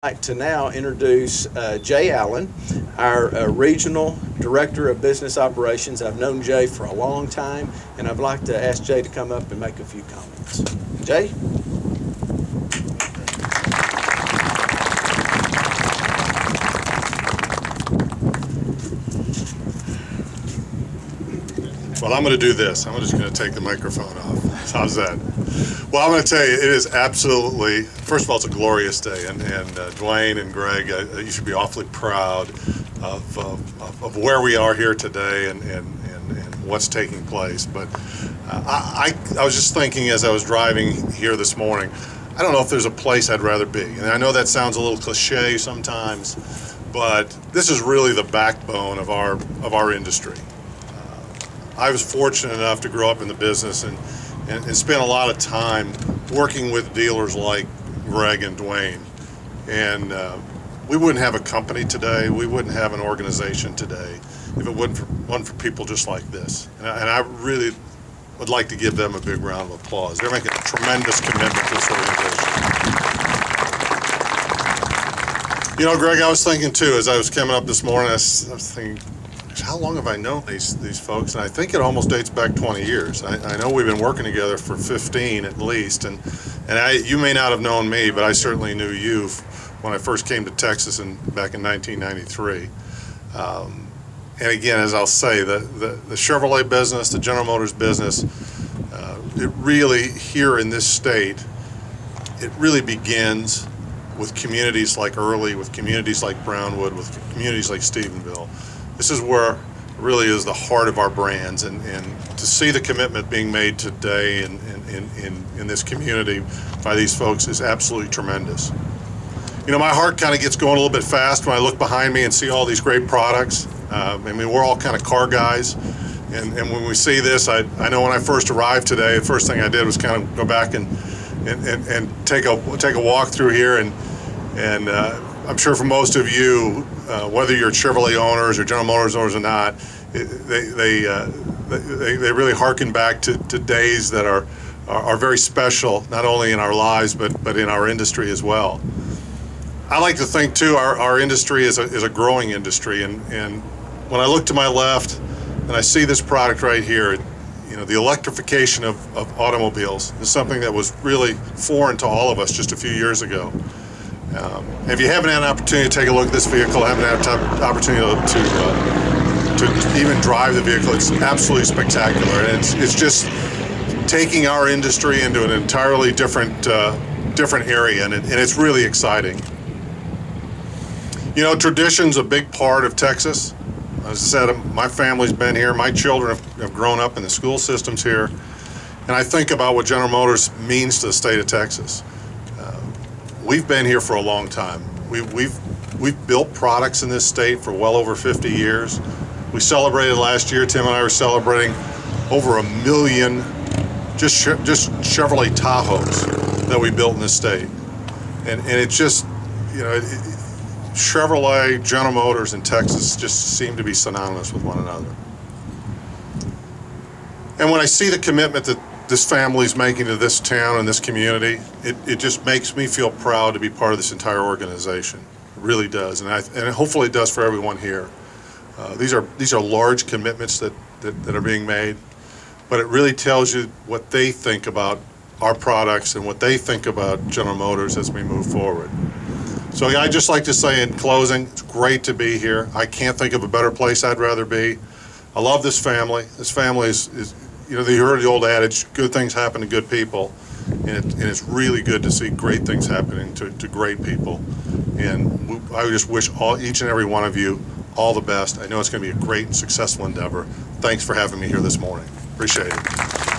I'd like to now introduce Jay Allen, our Regional Director of Business Operations. I've known Jay for a long time, and I'd like to ask Jay to come up and make a few comments. Jay? Well, I'm going to do this. I'm just going to take the microphone off. How's that? Well, I'm going to tell you, it is absolutely, first of all, it's a glorious day, and Dwayne and Greg, you should be awfully proud of where we are here today and what's taking place. But I was just thinking as I was driving here this morning, I don't know if there's a place I'd rather be. And I know that sounds a little cliche sometimes, but this is really the backbone of our industry. I was fortunate enough to grow up in the business and spend a lot of time working with dealers like Greg and Dwayne. And we wouldn't have a company today, we wouldn't have an organization today if it wasn't for people just like this. And I really would like to give them a big round of applause. They're making a tremendous commitment to this organization. You know, Greg, I was thinking too, as I was coming up this morning, I was thinking, how long have I known these folks? And I think it almost dates back 20 years. I know we've been working together for 15 at least, and you may not have known me, but I certainly knew you when I first came to Texas back in 1993. And again, as I'll say, the Chevrolet business, the General Motors business, it really, here in this state, it really begins with communities like Early, with communities like Brownwood, with communities like Stephenville. This is where really is the heart of our brands, and to see the commitment being made today in this community by these folks is absolutely tremendous. You know, my heart kind of gets going a little bit fast when I look behind me and see all these great products. I mean, we're all kind of car guys, and when we see this, I know when I first arrived today, the first thing I did was kind of go back and take a walk through here, and I'm sure for most of you, whether you're Chevrolet owners or General Motors owners or not, they really harken back to days that are very special, not only in our lives but in our industry as well. I like to think too our industry is a growing industry, and when I look to my left and I see this product right here, you know, the electrification of automobiles is something that was really foreign to all of us just a few years ago. If you haven't had an opportunity to take a look at this vehicle, haven't had an opportunity to even drive the vehicle, it's absolutely spectacular. And it's just taking our industry into an entirely different area, and it's really exciting. You know, tradition's a big part of Texas. As I said, my family's been here. My children have grown up in the school systems here. And I think about what General Motors means to the state of Texas. We've been here for a long time. We've built products in this state for well over 50 years. We celebrated last year, Tim and I were celebrating over 1 million just Chevrolet Tahoes that we built in this state. And it just, you know, Chevrolet, General Motors, and Texas just seem to be synonymous with one another. And when I see the commitment that this family's making to this town and this community, it just makes me feel proud to be part of this entire organization. It really does, and hopefully it does for everyone here. These are large commitments that are being made, but it really tells you what they think about our products and what they think about General Motors as we move forward. So I'd just like to say in closing, it's great to be here. I can't think of a better place I'd rather be. I love this family. This family is you know, you heard the old adage, good things happen to good people, and it's really good to see great things happening to great people. And I just wish each and every one of you all the best. I know it's going to be a great and successful endeavor. Thanks for having me here this morning. Appreciate it.